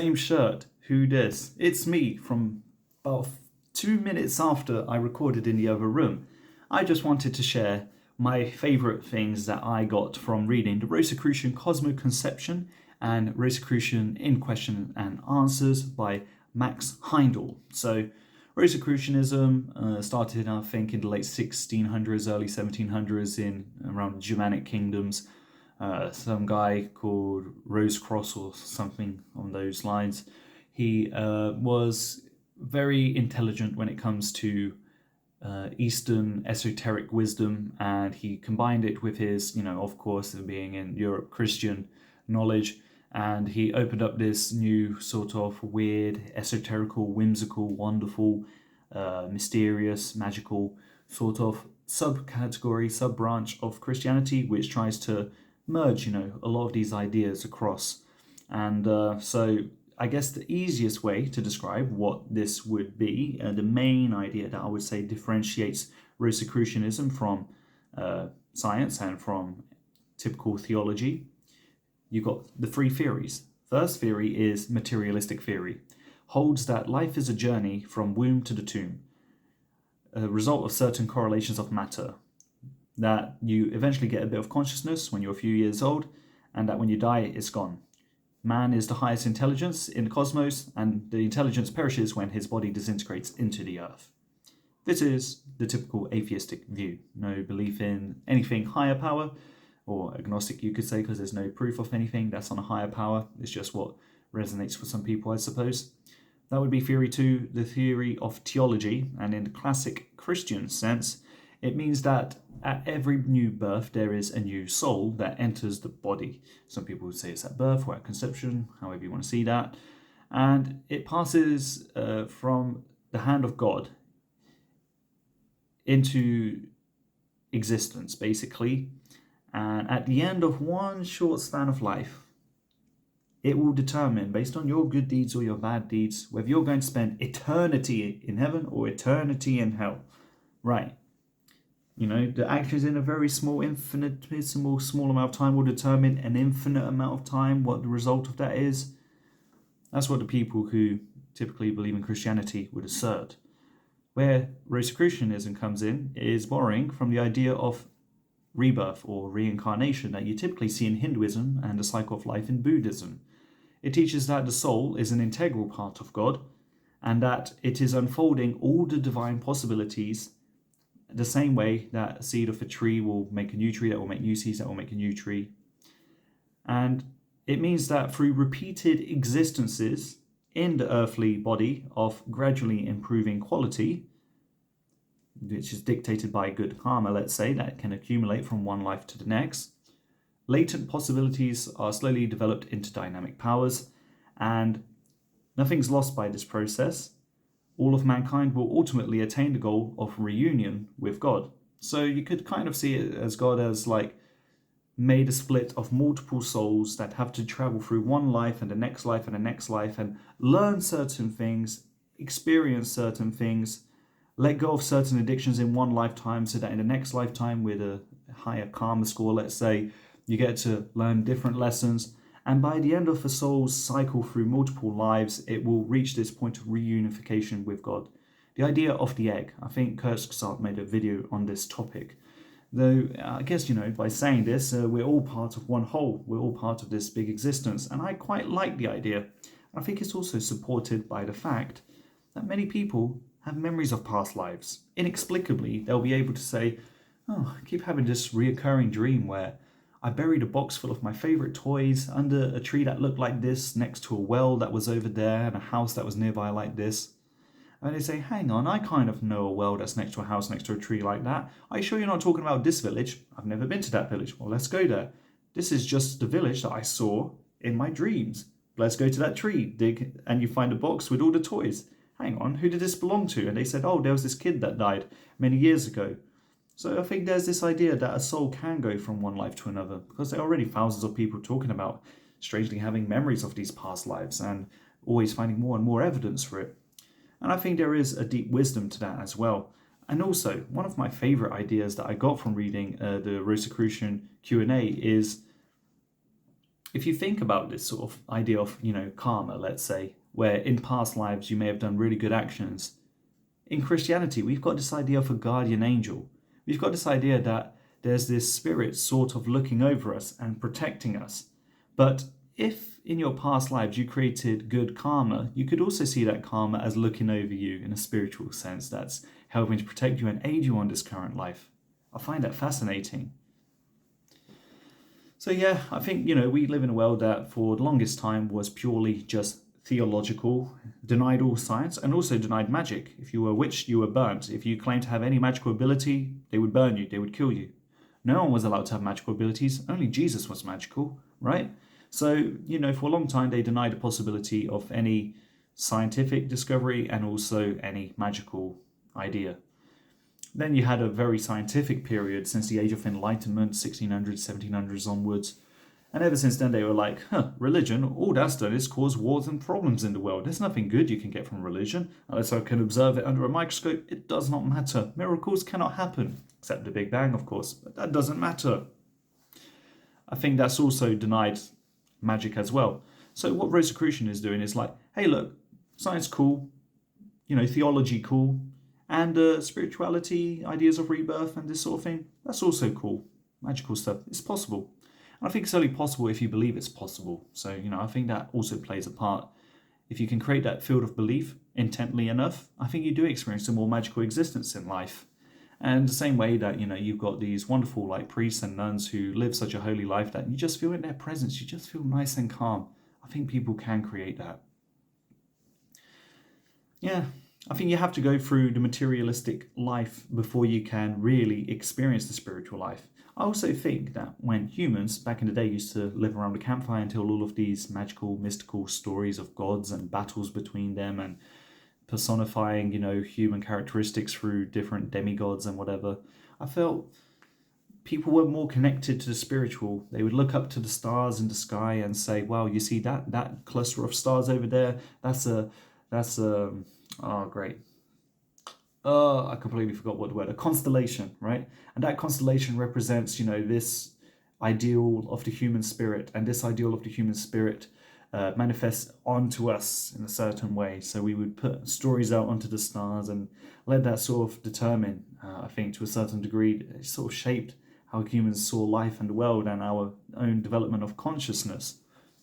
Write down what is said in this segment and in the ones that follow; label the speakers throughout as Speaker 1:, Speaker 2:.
Speaker 1: same shirt. Who dis? It's me from about 2 minutes after I recorded in the other room. I just wanted to share my favourite things that I got from reading the Rosicrucian CosmoConception and Rosicrucian in Question and Answers by Max Heindel. So Rosicrucianism started, I think, in the late 1600s, early 1700s in around Germanic kingdoms. Some guy called Rosicrucius or something on those lines. He was very intelligent when it comes to Eastern esoteric wisdom, and he combined it with his, of course, being in Europe, Christian knowledge, and he opened up this new sort of weird, esoterical, whimsical, wonderful, mysterious, magical sort of subcategory, sub-branch of Christianity, which tries to merge, a lot of these ideas across. And so I guess the easiest way to describe what this would be, the main idea that I would say differentiates Rosicrucianism from science and from typical theology, you've got the three theories. First theory is materialistic theory. Holds that life is a journey from womb to the tomb, a result of certain correlations of matter, that you eventually get a bit of consciousness when you're a few years old, and that when you die, it's gone. Man is the highest intelligence in the cosmos, and the intelligence perishes when his body disintegrates into the earth. This is the typical atheistic view. No belief in anything higher power, or agnostic you could say, because there's no proof of anything that's on a higher power. It's just what resonates for some people, I suppose. That would be theory two, the theory of theology, and in the classic Christian sense, it means that at every new birth, there is a new soul that enters the body. Some people would say it's at birth or at conception, however you want to see that. And it passes from the hand of God into existence, basically. And at the end of one short span of life, it will determine, based on your good deeds or your bad deeds, whether you're going to spend eternity in heaven or eternity in hell. Right. The actions in a very small, infinitesimal, small amount of time will determine an infinite amount of time, what the result of that is. That's what the people who typically believe in Christianity would assert. Where Rosicrucianism comes in is borrowing from the idea of rebirth or reincarnation that you typically see in Hinduism and the cycle of life in Buddhism. It teaches that the soul is an integral part of God, and that it is unfolding all the divine possibilities the same way that a seed of a tree will make a new tree, that will make new seeds, that will make a new tree. And it means that through repeated existences in the earthly body of gradually improving quality, which is dictated by good karma, let's say, that can accumulate from one life to the next, latent possibilities are slowly developed into dynamic powers, and nothing's lost by this process. All of mankind will ultimately attain the goal of reunion with God. So you could kind of see it as God as made a split of multiple souls that have to travel through one life and the next life and the next life and learn certain things, experience certain things, let go of certain addictions in one lifetime so that in the next lifetime with a higher karma score, let's say, you get to learn different lessons. And by the end of a soul's cycle through multiple lives, it will reach this point of reunification with God. The idea of the egg. I think Kurzgesagt made a video on this topic. Though, I guess, by saying this, we're all part of one whole. We're all part of this big existence. And I quite like the idea. I think it's also supported by the fact that many people have memories of past lives. Inexplicably, they'll be able to say, oh, I keep having this reoccurring dream where I buried a box full of my favourite toys under a tree that looked like this, next to a well that was over there, and a house that was nearby like this. And they say, hang on, I kind of know a well that's next to a house next to a tree like that. Are you sure you're not talking about this village? I've never been to that village. Well, let's go there. This is just the village that I saw in my dreams. Let's go to that tree, dig, and you find a box with all the toys. Hang on, who did this belong to? And they said, oh, there was this kid that died many years ago. So I think there's this idea that a soul can go from one life to another, because there are already thousands of people talking about strangely having memories of these past lives and always finding more and more evidence for it. And I think there is a deep wisdom to that as well. And also, one of my favorite ideas that I got from reading the Rosicrucian Q&A is if you think about this sort of idea of, karma, let's say, where in past lives you may have done really good actions, in Christianity, we've got this idea of a guardian angel. We've got this idea that there's this spirit sort of looking over us and protecting us. But if in your past lives you created good karma, you could also see that karma as looking over you in a spiritual sense that's helping to protect you and aid you on this current life. I find that fascinating. So yeah, I think, we live in a world that for the longest time was purely just theological, denied all science, and also denied magic. If you were a witch, you were burnt. If you claimed to have any magical ability, they would burn you, they would kill you. No one was allowed to have magical abilities, only Jesus was magical, right? So, for a long time they denied the possibility of any scientific discovery and also any magical idea. Then you had a very scientific period since the Age of Enlightenment, 1600s, 1700s onwards. And ever since then they were like, religion, all that's done is cause wars and problems in the world. There's nothing good you can get from religion. Unless I can observe it under a microscope, it does not matter. Miracles cannot happen, except the Big Bang, of course, but that doesn't matter. I think that's also denied magic as well. So what Rosicrucian is doing is like, hey look, science cool, theology cool, and spirituality, ideas of rebirth and this sort of thing, that's also cool. Magical stuff, it's possible. And I think it's only possible if you believe it's possible. So, I think that also plays a part. If you can create that field of belief intently enough, I think you do experience a more magical existence in life. And the same way that, you've got these wonderful like priests and nuns who live such a holy life that you just feel in their presence, you just feel nice and calm. I think people can create that. Yeah, I think you have to go through the materialistic life before you can really experience the spiritual life. I also think that when humans back in the day used to live around a campfire and tell all of these magical, mystical stories of gods and battles between them and personifying, human characteristics through different demigods and whatever, I felt people were more connected to the spiritual. They would look up to the stars in the sky and say, wow, you see that cluster of stars over there? Great. I completely forgot what the word, a constellation, right? And that constellation represents, this ideal of the human spirit, and this ideal of the human spirit manifests onto us in a certain way. So we would put stories out onto the stars and let that sort of determine, I think to a certain degree, it sort of shaped how humans saw life and the world and our own development of consciousness.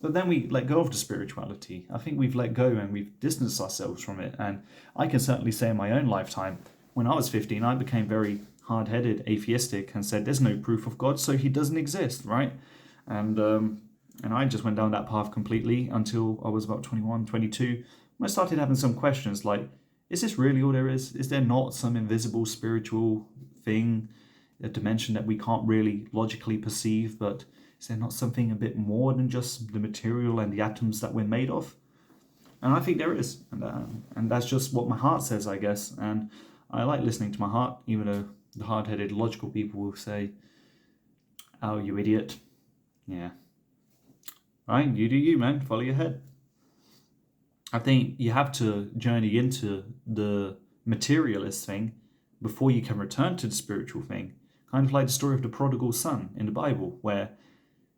Speaker 1: But then we let go of the spirituality. I think we've let go and we've distanced ourselves from it. And I can certainly say in my own lifetime, when I was 15, I became very hard-headed, atheistic, and said there's no proof of God, so he doesn't exist, right? And I just went down that path completely until I was about 21, 22. I started having some questions like, is this really all there is? Is there not some invisible spiritual thing, a dimension that we can't really logically perceive, but is there not something a bit more than just the material and the atoms that we're made of? And I think there is. And that's just what my heart says, I guess. And I like listening to my heart, even though the hard-headed logical people will say, oh, you idiot. Yeah. Right? You do you, man. Follow your head. I think you have to journey into the materialist thing before you can return to the spiritual thing. Kind of like the story of the prodigal son in the Bible, where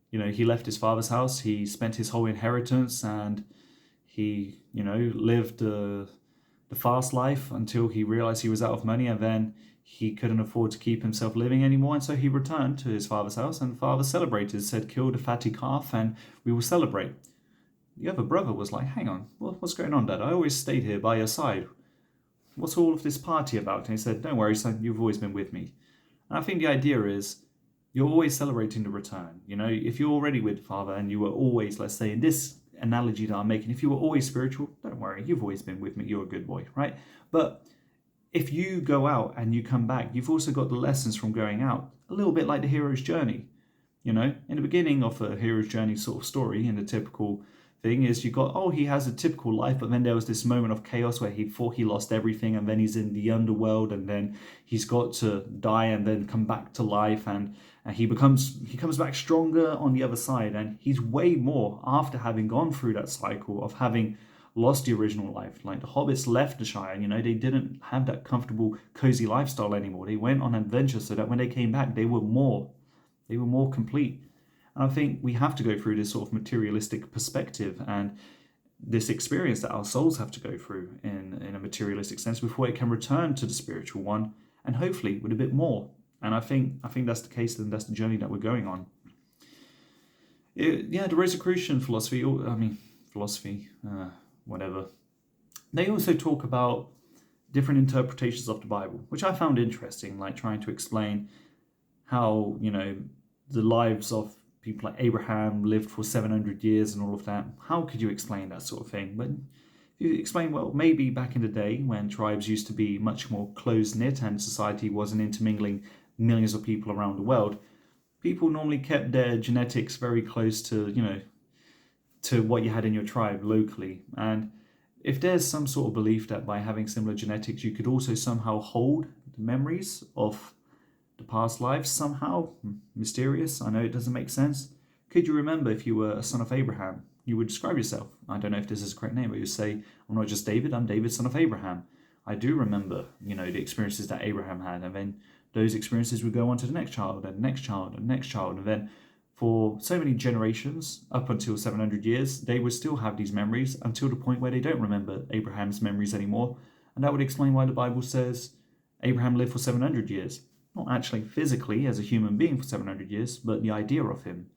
Speaker 1: he left his father's house, he spent his whole inheritance, and he, lived the fast life until he realized he was out of money, and then he couldn't afford to keep himself living anymore, and so he returned to his father's house, and the father celebrated, said, kill the fatty calf, and we will celebrate. The other brother was like, hang on, what's going on, Dad? I always stayed here by your side. What's all of this party about? And he said, don't worry, son, you've always been with me. And I think the idea is, you're always celebrating the return. If you're already with Father and you were always, let's say in this analogy that I'm making, if you were always spiritual, don't worry, you've always been with me, you're a good boy, right? But if you go out and you come back, you've also got the lessons from going out, a little bit like the hero's journey. In the beginning of a hero's journey sort of story, in the typical thing is you got, he has a typical life, but then there was this moment of chaos where he thought he lost everything, and then he's in the underworld, and then he's got to die and then come back to life, and he comes back stronger on the other side, and he's way more after having gone through that cycle of having lost the original life. Like the hobbits left the Shire, they didn't have that comfortable, cozy lifestyle anymore. They went on adventure so that when they came back, they were more complete. And I think we have to go through this sort of materialistic perspective and this experience that our souls have to go through in a materialistic sense before it can return to the spiritual one, and hopefully with a bit more. And I think that's the case, and that's the journey that we're going on. The Rosicrucian philosophy, whatever. They also talk about different interpretations of the Bible, which I found interesting, like trying to explain how, the lives of people like Abraham lived for 700 years and all of that. How could you explain that sort of thing? But you explain, well, maybe back in the day when tribes used to be much more close-knit and society wasn't intermingling millions of people around the world, people normally kept their genetics very close to, to what you had in your tribe locally. And if there's some sort of belief that by having similar genetics, you could also somehow hold the memories of the past lives somehow, mysterious, I know it doesn't make sense. Could you remember if you were a son of Abraham? You would describe yourself. I don't know if this is the correct name, but you say, I'm not just David, I'm David, son of Abraham. I do remember, the experiences that Abraham had, and then those experiences would go on to the next child, and the next child, and the next child, and then for so many generations, up until 700 years, they would still have these memories until the point where they don't remember Abraham's memories anymore. And that would explain why the Bible says Abraham lived for 700 years. Not actually physically as a human being for 700 years, but the idea of him.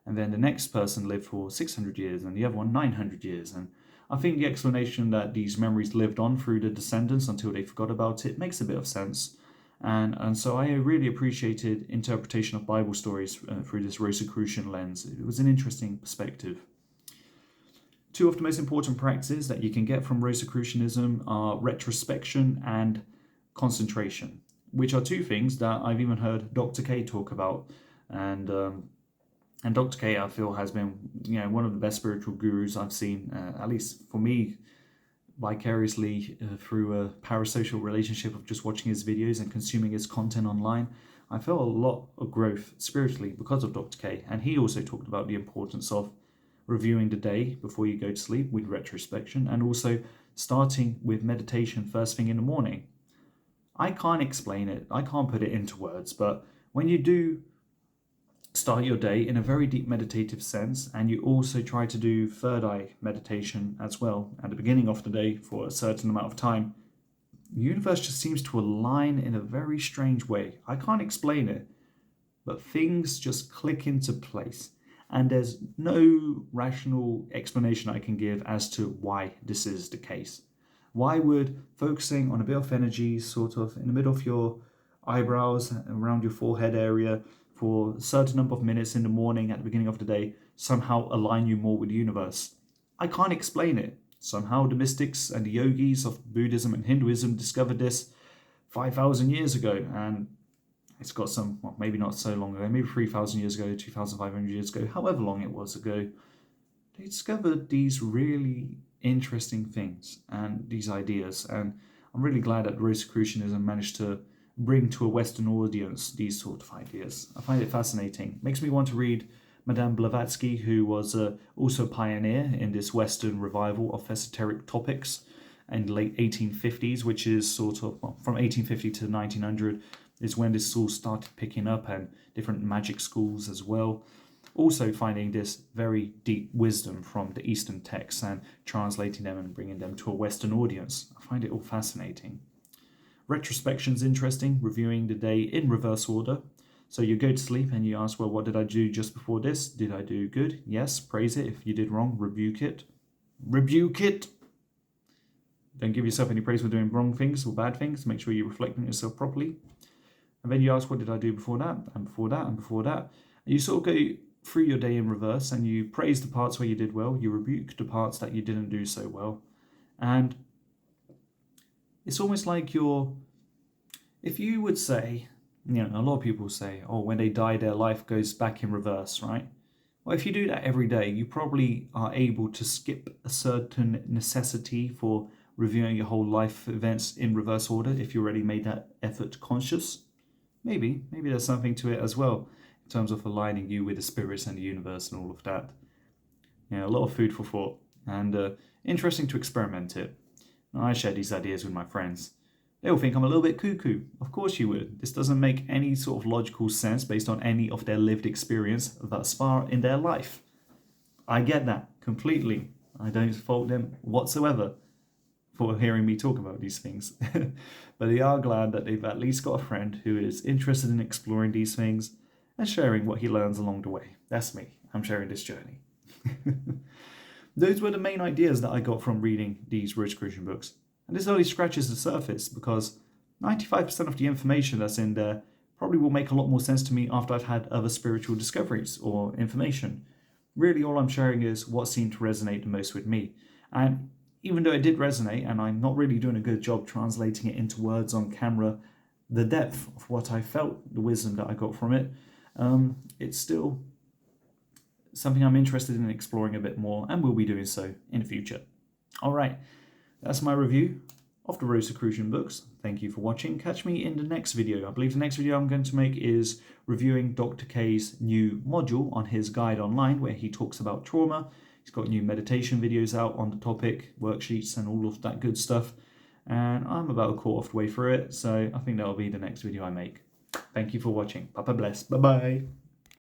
Speaker 1: And then the next person lived for 600 years and the other one 900 years. And I think the explanation that these memories lived on through the descendants until they forgot about it makes a bit of sense. And so I really appreciated interpretation of Bible stories through this Rosicrucian lens. It was an interesting perspective. Two of the most important practices that you can get from Rosicrucianism are retrospection and concentration, which are two things that I've even heard Dr. K talk about. And Dr. K, I feel, has been one of the best spiritual gurus I've seen, at least for me, vicariously through a parasocial relationship of just watching his videos and consuming his content online. I felt a lot of growth spiritually because of Dr. K. And he also talked about the importance of reviewing the day before you go to sleep with retrospection, and also starting with meditation first thing in the morning. I can't explain it, I can't put it into words, but when you do start your day in a very deep meditative sense, and you also try to do third eye meditation as well at the beginning of the day for a certain amount of time, the universe just seems to align in a very strange way. I can't explain it, but things just click into place. And there's no rational explanation I can give as to why this is the case. Why would focusing on a bit of energy sort of in the middle of your eyebrows, around your forehead area, for a certain number of minutes in the morning at the beginning of the day somehow align you more with the universe? I can't explain it. Somehow the mystics and the yogis of Buddhism and Hinduism discovered this 5,000 years ago, and it's got some, well, maybe not so long ago, maybe 3,000 years ago, 2,500 years ago, however long it was ago, they discovered these really interesting things and these ideas. And I'm really glad that Rosicrucianism managed to bring to a Western audience these sort of ideas. I find it fascinating. Makes me want to read Madame Blavatsky, who was also a pioneer in this Western revival of esoteric topics in the late 1850s, which is sort of, well, from 1850 to 1900 is when this all started picking up, and different magic schools as well. Also finding this very deep wisdom from the Eastern texts and translating them and bringing them to a Western audience. I find it all fascinating. Retrospection is interesting, reviewing the day in reverse order. So you go to sleep and you ask, well, what did I do just before this? Did I do good? Yes, praise it. If you did wrong, rebuke it. Rebuke it! Don't give yourself any praise for doing wrong things or bad things. Make sure you reflect on yourself properly. And then you ask, what did I do before that? And before that, and before that. And you sort of go through your day in reverse, and you praise the parts where you did well. You rebuke the parts that you didn't do so well. And it's almost like if you would say, a lot of people say, oh, when they die, their life goes back in reverse, right? Well, if you do that every day, you probably are able to skip a certain necessity for reviewing your whole life events in reverse order if you already made that effort conscious. Maybe there's something to it as well, in terms of aligning you with the spirits and the universe and all of that. A lot of food for thought, and interesting to experiment it. I share these ideas with my friends. They'll think I'm a little bit cuckoo. Of course you would. This doesn't make any sort of logical sense based on any of their lived experience thus far in their life. I get that completely. I don't fault them whatsoever for hearing me talk about these things. But they are glad that they've at least got a friend who is interested in exploring these things and sharing what he learns along the way. That's me. I'm sharing this journey. Those were the main ideas that I got from reading these Rosicrucian books. And this only scratches the surface because 95% of the information that's in there probably will make a lot more sense to me after I've had other spiritual discoveries or information. Really, all I'm sharing is what seemed to resonate the most with me. And even though it did resonate, and I'm not really doing a good job translating it into words on camera, the depth of what I felt, the wisdom that I got from it, it's still something I'm interested in exploring a bit more, and will be doing so in the future. All right, that's my review of the Rosicrucian books. Thank you for watching. Catch me in the next video. I believe the next video I'm going to make is reviewing Dr. K's new module on his guide online, where he talks about trauma. He's got new meditation videos out on the topic, worksheets and all of that good stuff. And I'm about a quarter of the way through it, so I think that'll be the next video I make. Thank you for watching. Papa bless. Bye-bye.